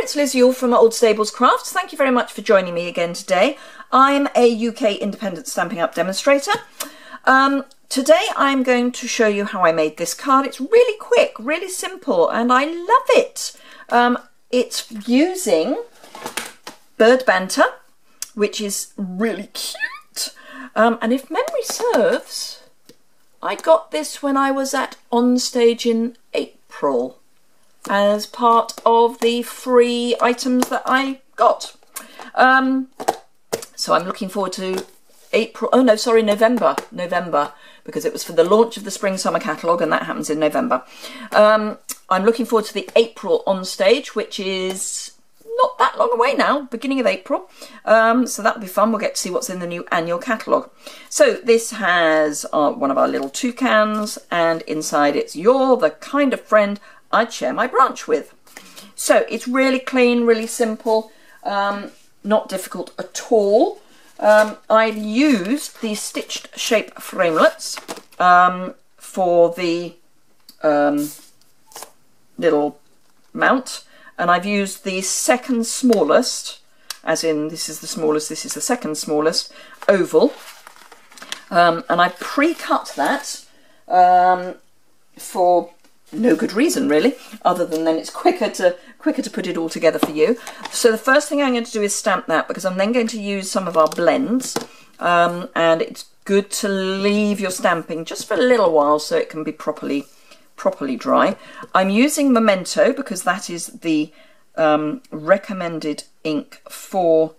it's Liz Yuille from Old Stables Crafts. Thank you very much for joining me again today. I'm a UK independent Stampin' Up demonstrator. Today I'm going to show you how I made this card. It's really quick, really simple, and I love it. It's using bird Banter, which is really cute. And if memory serves, I got this when I was at On Stage in April as part of the free items that I got. So I'm looking forward to November, because it was for the launch of the Spring Summer catalogue, and that happens in November. I'm looking forward to the April On Stage, which is not that long away now, beginning of April. So that'll be fun. We'll get to see what's in the new annual catalogue. So this has one of our little toucans, and inside it's "You're the kind of friend I'd share my branch with." So it's really clean, really simple, not difficult at all. I've used the stitched shape framelets for the little mount, and I've used the second smallest, as in this is the smallest, this is the second smallest, oval, and I pre-cut that for no good reason really, other than then it's quicker to put it all together for you. So the first thing I'm going to do is stamp that, because I'm then going to use some of our blends, and it's good to leave your stamping just for a little while so it can be properly dry. I'm using Memento because that is the recommended ink for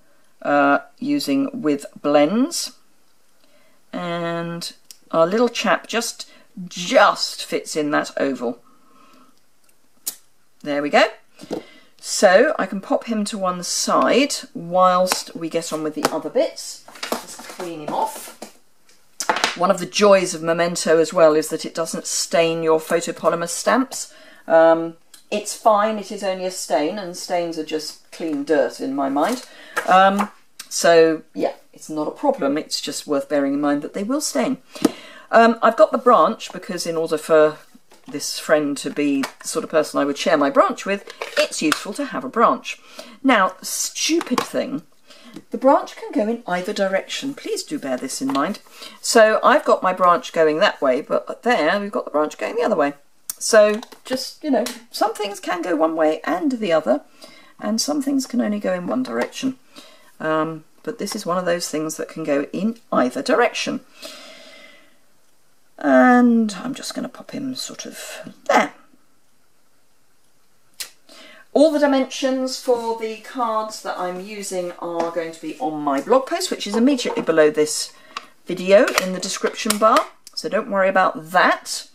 using with blends, and our little chap just fits in that oval. There we go. So I can pop him to one side whilst we get on with the other bits. Just clean him off. One of the joys of Memento as well is that it doesn't stain your photopolymer stamps. It's fine, it is only a stain, and stains are just clean dirt in my mind. So yeah, it's not a problem. It's just worth bearing in mind that they will stain. I've got the branch because in order for this friend to be the sort of person I would share my branch with, it's useful to have a branch. Now, stupid thing, the branch can go in either direction. Please do bear this in mind. So I've got my branch going that way, but there we've got the branch going the other way. So just, you know, some things can go one way and the other, and some things can only go in one direction. But this is one of those things that can go in either direction. And I'm just going to pop him sort of there. All the dimensions for the cards that I'm using are going to be on my blog post, which is immediately below this video in the description bar, so don't worry about that.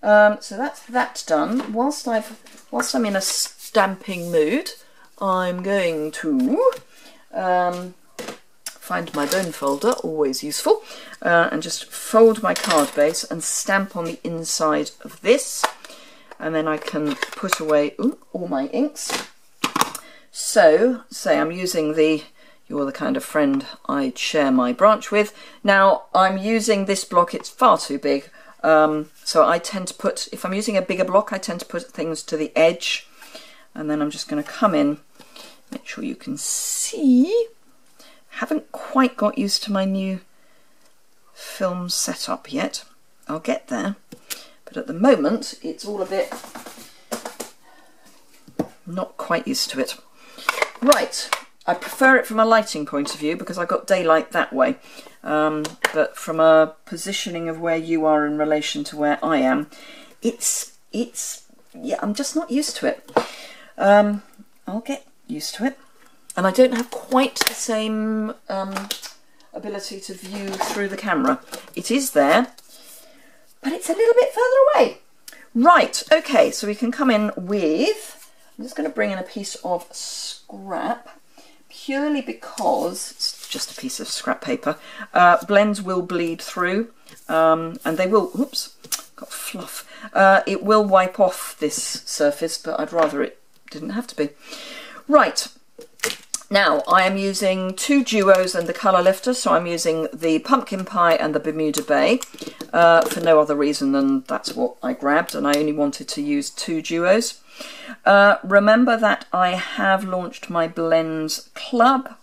So that's that done. Whilst I'm in a stamping mood, I'm going to find my bone folder, always useful, and just fold my card base and stamp on the inside of this, and then I can put away all my inks. So, say I'm using the "You're the kind of friend I'd share my branch with." Now, I'm using this block, it's far too big, so I tend to put, if I'm using a bigger block, I tend to put things to the edge, and then I'm just going to come in, make sure you can see. Haven't quite got used to my new film setup yet. I'll get there, but at the moment it's all a bit not quite used to it. Right, I prefer it from a lighting point of view because I've got daylight that way, but from a positioning of where you are in relation to where I am, yeah, I'm just not used to it. I'll get used to it. And I don't have quite the same ability to view through the camera. It is there, but it's a little bit further away. Right, okay, so we can come in with, I'm just going to bring in a piece of scrap, purely because it's just a piece of scrap paper. Blends will bleed through, and they will, oops, got fluff. It will wipe off this surface, but I'd rather it didn't have to be. Right. Now, I am using 2 duos and the colour lifter, so I'm using the Pumpkin Pie and the Bermuda Bay for no other reason than that's what I grabbed, and I only wanted to use 2 duos. Remember that I have launched my Blends Club,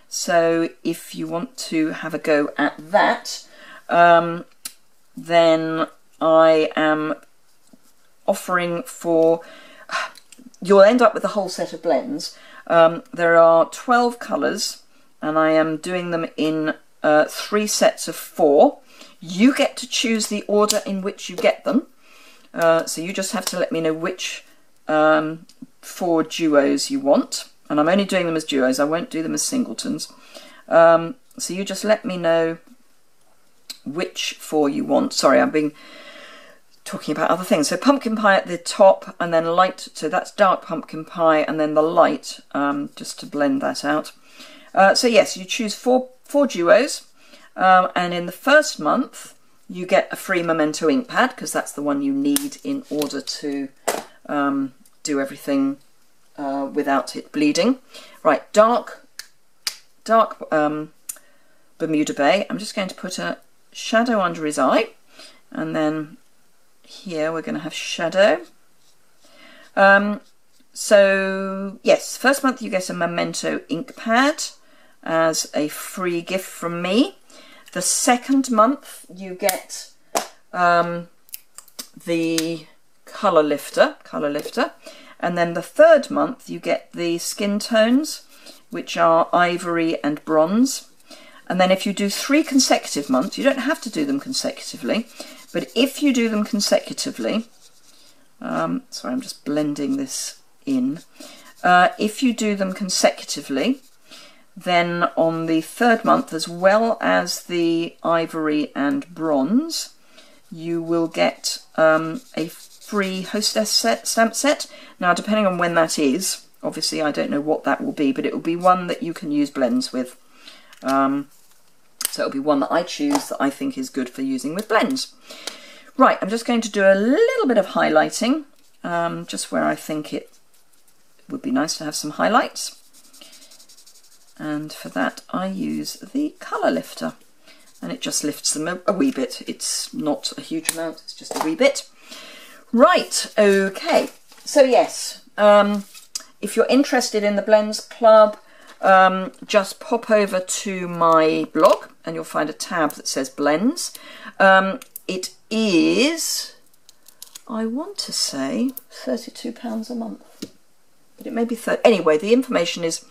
so if you want to have a go at that, then I am offering for... You'll end up with a whole set of blends. There are 12 colours, and I am doing them in 3 sets of 4. You get to choose the order in which you get them, so you just have to let me know which 4 duos you want, and I'm only doing them as duos, I won't do them as singletons. So you just let me know which 4 you want. Sorry, I've been talking about other things. So pumpkin pie at the top, and then light, so that's dark pumpkin pie, and then the light, just to blend that out. So yes, you choose 4 duos, and in the first month you get a free Memento ink pad, because that's the one you need in order to do everything without it bleeding. Right, dark Bermuda Bay. I'm just going to put a shadow under his eye, and then here we're going to have shadow. So yes, first month you get a Memento ink pad as a free gift from me. The second month you get the colour lifter, and then the third month you get the skin tones, which are ivory and bronze. And then if you do 3 consecutive months, you don't have to do them consecutively, but if you do them consecutively, sorry, I'm just blending this in. If you do them consecutively, then on the third month, as well as the ivory and bronze, you will get a free Hostess stamp set. Now, depending on when that is, obviously I don't know what that will be, but it will be one that you can use blends with. So it'll be one that I choose that I think is good for using with blends. Right, I'm just going to do a little bit of highlighting, just where I think it would be nice to have some highlights. And for that I use the colour lifter, and it just lifts them a wee bit. It's not a huge amount, it's just a wee bit. Right, okay, so yes, if you're interested in the Blends Club, just pop over to my blog and you'll find a tab that says Blends. It is, I want to say, £32 a month, but it may be 30. Anyway, the information is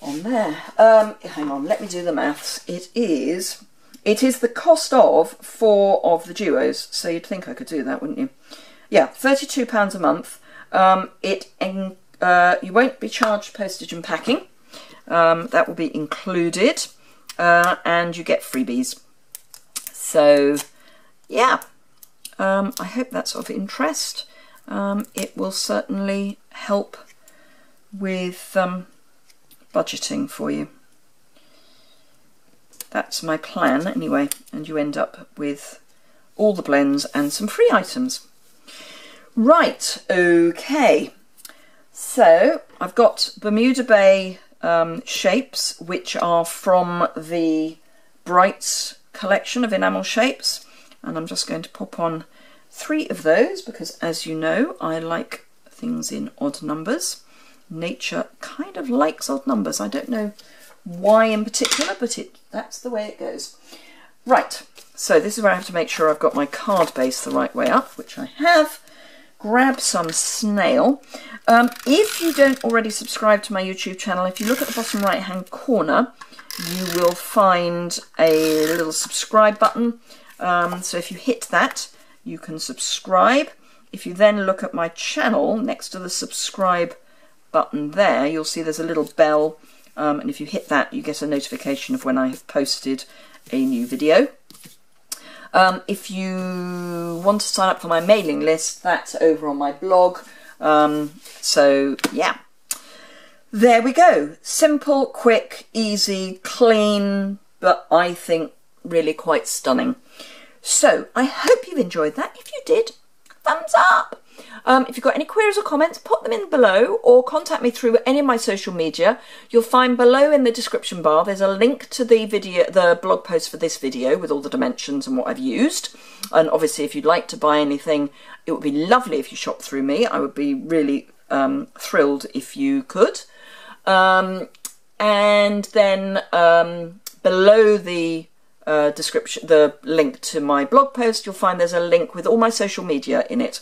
on there. Hang on, let me do the maths. It is the cost of 4 of the duos, so you'd think I could do that, wouldn't you? Yeah, £32 a month. You won't be charged postage and packing. That will be included, and you get freebies. So yeah, I hope that's of interest. It will certainly help with budgeting for you. That's my plan anyway, and you end up with all the blends and some free items. Right, okay, so I've got Bermuda Bay shapes, which are from the Brights collection of enamel shapes, and I'm just going to pop on 3 of those because, as you know, I like things in odd numbers. Nature kind of likes odd numbers. I don't know why in particular, but that's the way it goes. Right, so this is where I have to make sure I've got my card base the right way up, which I have. Grab some snail. If you don't already subscribe to my YouTube channel, if you look at the bottom right hand corner, you will find a little subscribe button. So if you hit that, you can subscribe. If you then look at my channel, next to the subscribe button there, you'll see there's a little bell, and if you hit that, you get a notification of when I have posted a new video. If you want to sign up for my mailing list, that's over on my blog. So yeah, there we go. Simple, quick, easy, clean, but I think really quite stunning. So I hope you've enjoyed that. If you did, thumbs up. If you've got any queries or comments, put them in below or contact me through any of my social media. You'll find below in the description bar there's a link to the blog post for this video with all the dimensions and what I've used. And obviously if you'd like to buy anything, it would be lovely if you shop through me. I would be really thrilled if you could. And then below the description, the link to my blog post, you'll find there's a link with all my social media in it.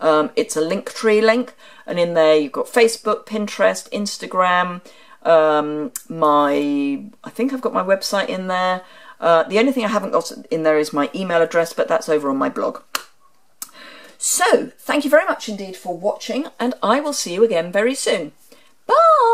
It's a Linktree link, and in there you've got Facebook, Pinterest, Instagram, I think I've got my website in there. The only thing I haven't got in there is my email address, but that's over on my blog. So thank you very much indeed for watching, and I will see you again very soon. Bye!